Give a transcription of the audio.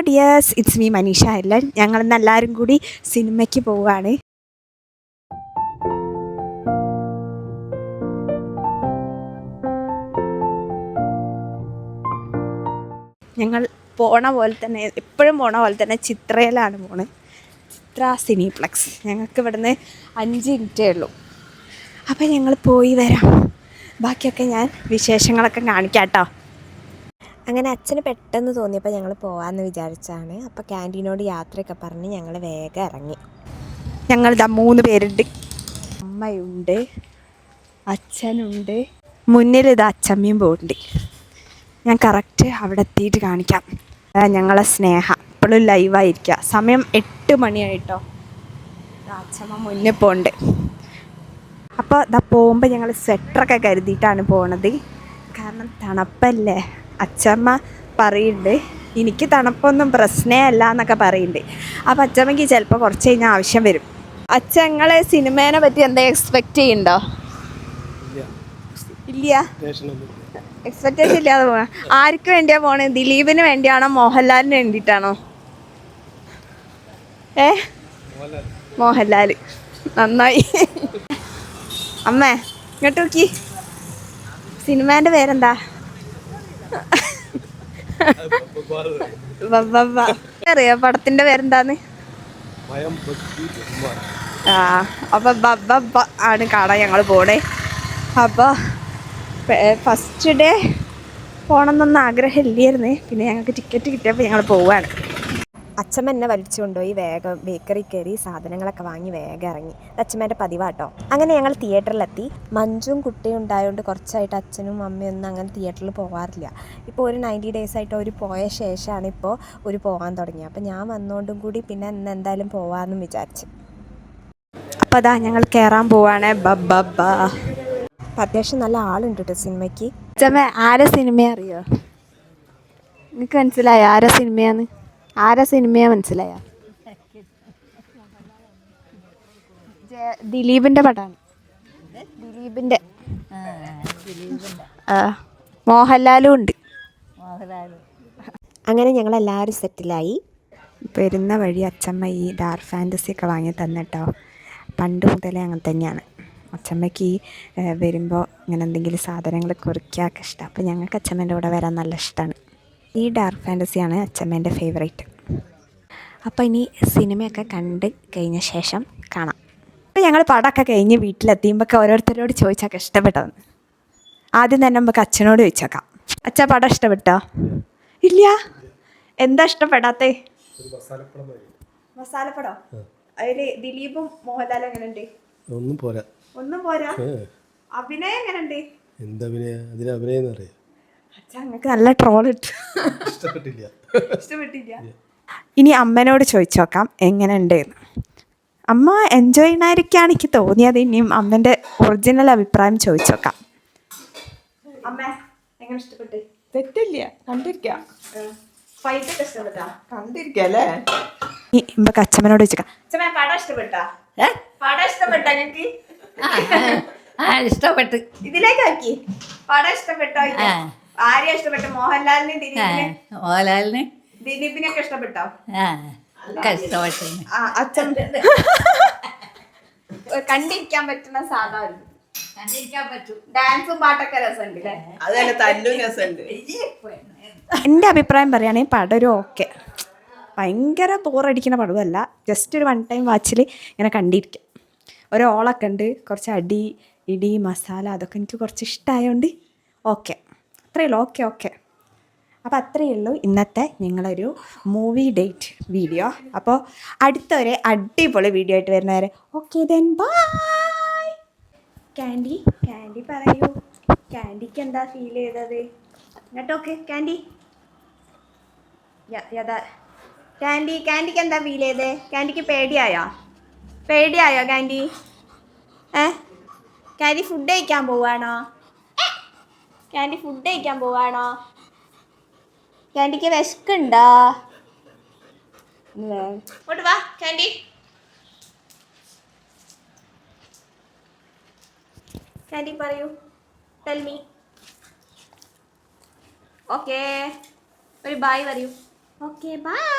Dears, it's me Manisha എല്ലൻ. ഞങ്ങളിന്ന് എല്ലാവരും കൂടി സിനിമയ്ക്ക് പോവുകയാണ്. ഞങ്ങൾ പോണ പോലെ തന്നെ, എപ്പോഴും പോണ പോലെ തന്നെ ചിത്രയിലാണ് പോണത്. ചിത്ര സിനിപ്ലക്സ്. ഞങ്ങൾക്ക് ഇവിടുന്ന് 5 മിനിറ്റേ ഉള്ളൂ. അപ്പം ഞങ്ങൾ പോയി വരാം. ബാക്കിയൊക്കെ ഞാൻ വിശേഷങ്ങളൊക്കെ കാണിക്കാം കേട്ടോ. അങ്ങനെ അച്ഛന് പെട്ടെന്ന് തോന്നിയപ്പോൾ ഞങ്ങൾ പോകാമെന്ന് വിചാരിച്ചാണ്. അപ്പോൾ ക്യാൻറ്റീനോട് യാത്രയൊക്കെ പറഞ്ഞ് ഞങ്ങൾ വേഗം ഇറങ്ങി. ഞങ്ങളിതാ 3 പേരുണ്ട്. അമ്മയുണ്ട്, അച്ഛനുണ്ട്, മുന്നിലിതാ അച്ഛമ്മയും പോകുന്നുണ്ട്. ഞാൻ കറക്റ്റ് അവിടെ എത്തിയിട്ട് കാണിക്കാം. ഞങ്ങളെ സ്നേഹ ഇപ്പോഴും ലൈവായിരിക്കുക. സമയം 8 മണിയായിട്ടോ. അച്ഛമ്മ മുന്നേ പോകുന്നുണ്ട്. അപ്പോൾ ഇതാ പോകുമ്പോൾ ഞങ്ങൾ സ്വെറ്ററൊക്കെ കരുതിയിട്ടാണ് പോണത്. കാരണം തണുപ്പല്ലേ. അച്ഛമ്മ പറയുന്നുണ്ട് എനിക്ക് തണുപ്പൊന്നും പ്രശ്നമേ അല്ല എന്നൊക്കെ പറയുന്നുണ്ട്. അപ്പോൾ അച്ഛമ്മയ്ക്ക് ചിലപ്പോൾ കുറച്ച് കഴിഞ്ഞാൽ ആവശ്യം വരും. അച്ഛൻ നിങ്ങൾ സിനിമേനെ പറ്റി എന്താ എക്സ്പെക്റ്റ് ചെയ്യുന്നുണ്ടോ? ഇല്ല, എക്സ്പെക്റ്റേഷൻ ഇല്ലാതെ പോവാ. ആർക്ക് വേണ്ടിയാ പോണേ? ദിലീപിന് വേണ്ടിയാണോ മോഹൻലാലിന് വേണ്ടിയിട്ടാണോ? മോഹൻലാൽ. നന്നായി. അമ്മേ ഇങ്ങോട്ട് നോക്കി. സിനിമേൻ്റെ പേരെന്താ? അറിയോ പടത്തിന്റെ പേരെന്താന്ന്? അപ്പൊ ബബ്ബ ആണ് കാണാൻ ഞങ്ങൾ പോണേ. അപ്പോൾ ഫസ്റ്റ് ഡേ പോകണമെന്നൊന്നും ആഗ്രഹം ഇല്ലായിരുന്നേ. പിന്നെ ഞങ്ങൾക്ക് ടിക്കറ്റ് കിട്ടിയപ്പോൾ ഞങ്ങൾ പോവുകയാണ്. അച്ഛമ്മ എന്നെ വലിച്ചു കൊണ്ടുപോയി വേഗം ബേക്കറി കയറി സാധനങ്ങളൊക്കെ വാങ്ങി വേഗം ഇറങ്ങി. അച്ഛമ്മേൻ്റെ പതിവാട്ടോ. അങ്ങനെ ഞങ്ങൾ തിയേറ്ററിലെത്തി. മഞ്ജുവും കുട്ടിയും ഉണ്ടായതുകൊണ്ട് കുറച്ചായിട്ട് അച്ഛനും അമ്മയൊന്നും അങ്ങനെ തിയേറ്ററിൽ പോകാറില്ല. ഇപ്പോൾ ഒരു 90 days ആയിട്ട് അവർ പോയ ശേഷമാണ് ഇപ്പോൾ ഒരു പോകാൻ തുടങ്ങിയത്. അപ്പോൾ ഞാൻ വന്നുകൊണ്ടും കൂടി പിന്നെ ഇന്ന് എന്തായാലും പോകാമെന്നും വിചാരിച്ചു. അപ്പോൾ അതാ ഞങ്ങൾ കയറാൻ പോവാണ്. ബബ്ബ. അപ്പം അത്യാവശ്യം നല്ല ആളുണ്ട് കേട്ടോ സിനിമയ്ക്ക്. അച്ഛമ്മ ആരെ സിനിമ അറിയോ? നിങ്ങൾക്ക് മനസ്സിലായോ ആരെ സിനിമയാന്ന്? ആരെ സിനിമയാ മനസ്സിലായോ? ദിലീപിൻ്റെ പടമാണ്. ദിലീപിൻ്റെ. മോഹൻലാലും ഉണ്ട്. അങ്ങനെ ഞങ്ങളെല്ലാവരും സെറ്റിലായി. വരുന്ന വഴി അച്ഛമ്മ ഈ ഡാർക്ക് ഫാൻറ്റസി ഒക്കെ വാങ്ങി തന്നിട്ടോ. പണ്ട് മുതലേ അങ്ങനെ തന്നെയാണ്. അച്ഛമ്മയ്ക്ക് ഈ വരുമ്പോൾ ഇങ്ങനെ എന്തെങ്കിലും സാധനങ്ങൾ കുറിക്കാനൊക്കെ ഇഷ്ടം. അപ്പോൾ ഞങ്ങൾക്ക് അച്ഛമ്മേൻ്റെ കൂടെ വരാൻ നല്ല ഇഷ്ടമാണ്. ഈ ഡാർക്ക് ഫാൻറ്റസിയാണ് അച്ഛമ്മേൻ്റെ ഫേവറേറ്റ്. അപ്പോൾ ഇനി സിനിമയൊക്കെ കണ്ട് കഴിഞ്ഞ ശേഷം കാണാം. അപ്പോൾ ഞങ്ങൾ പടമൊക്കെ കഴിഞ്ഞ് വീട്ടിലെത്തിയുമ്പോൾ ഓരോരുത്തരോട് ചോദിച്ചൊക്കെ ഇഷ്ടപ്പെട്ടതെന്ന്. ആദ്യം തന്നെ നമുക്ക് അച്ഛനോട് ചോദിച്ചേക്കാം. അച്ഛാ പടം ഇഷ്ടപ്പെട്ടോ? ഇല്ല, എന്താ ഇഷ്ടപ്പെടാത്തേ? മസാലപ്പടോ? അതിൽ ദിലീപും മോഹൻലാലും എങ്ങനെയുണ്ട്? ഒന്നും പോരാ. അഭിനയം എങ്ങനെയുണ്ട്? അഭിനയം അച്ഛാ നിങ്ങൾക്ക് നല്ല ട്രോൾ ഇഷ്ടപ്പെട്ടില്ല. ഇനി അമ്മേനോട് ചോദിച്ചു നോക്കാം എങ്ങനെയുണ്ട്. അമ്മ എൻജോയ് ചെയ്യണായിരിക്കാണ് എനിക്ക് തോന്നിയത്. ഇനിയും അമ്മേൻ്റെ ഒറിജിനൽ അഭിപ്രായം ചോദിച്ചു നോക്കാം. അമ്മ എങ്ങനെ ഇഷ്ടപ്പെട്ടു? തെറ്റില്ല, കണ്ടിരിക്കാം. ഫൈറ്റൊക്കെ ഇഷ്ടപ്പെട്ടാ? കണ്ടിരിക്കല്ലേ. നമുക്ക് അച്ഛമ്മനോട് ചോദിക്കാം. അച്ഛമ്മ പടം ഇഷ്ടപ്പെട്ടാ? പടം ഇഷ്ടപ്പെട്ടാ നിങ്ങൾക്ക്? ഇഷ്ടപ്പെട്ടു. ഇതിലേക്ക് ആക്കി. പടം ഇഷ്ടപ്പെട്ടോ? ആരെയാ ഇഷ്ടപ്പെട്ടു? മോഹൻലാലിന്, മോഹൻലാലിന്, ദിലീപിനൊക്കെ ഇഷ്ടപ്പെട്ടോ? ഇഷ്ടപ്പെട്ടു. അച്ഛൻ കണ്ടിരിക്കാൻ പറ്റുന്ന സാധനം. കണ്ടിരിക്കാൻ പറ്റും. ഡാൻസും പാട്ടൊക്കെ രസമുണ്ട് അല്ലേ? അതല്ല, തല്ലും രസമുണ്ട്. എൻ്റെ അഭിപ്രായം പറയുകയാണെങ്കിൽ പടം ഒരു ഓക്കെ. ഭയങ്കര ബോറടിക്കുന്ന പടമല്ല. ജസ്റ്റ് ഒരു 1 ടൈം വാച്ചിൽ ഇങ്ങനെ കണ്ടിരിക്കാം. ഓളൊക്കെ ഉണ്ട്, കുറച്ച് അടി ഇടി മസാല അതൊക്കെ എനിക്ക് കുറച്ച് ഇഷ്ടമായതുകൊണ്ട് ഓക്കെ. അത്രയേ ഉള്ളൂ. ഓക്കെ. അപ്പോൾ അത്രയേ ഉള്ളൂ ഇന്നത്തെ ഞങ്ങളൊരു മൂവി ഡേറ്റ് വീഡിയോ. അപ്പോൾ അടുത്തൊരു അടിപൊളി വീഡിയോ ആയിട്ട് വരുന്നവരെ ഓക്കെ ദെൻ ബൈ. ക്യാൻഡി പറയൂ. ക്യാൻഡിക്ക് എന്താ ഫീൽ ചെയ്തത് എന്നിട്ട്? ഓക്കെ ക്യാൻഡിക്ക് എന്താ ഫീൽ ചെയ്തത്? ക്യാൻഡിക്ക് പേടിയായോ ക്യാൻഡി? ക്യാൻഡി ഫുഡ് കഴിക്കാൻ പോവാണോ? ക്യാൻഡിക്ക് വിശക്കുണ്ടോ? ഇങ്ങോട്ട് വാ ക്യാൻഡി. ക്യാൻഡി പറയൂ. Tell me. ഓക്കെ, ഒരു ബായ് പറയൂ. Okay bye.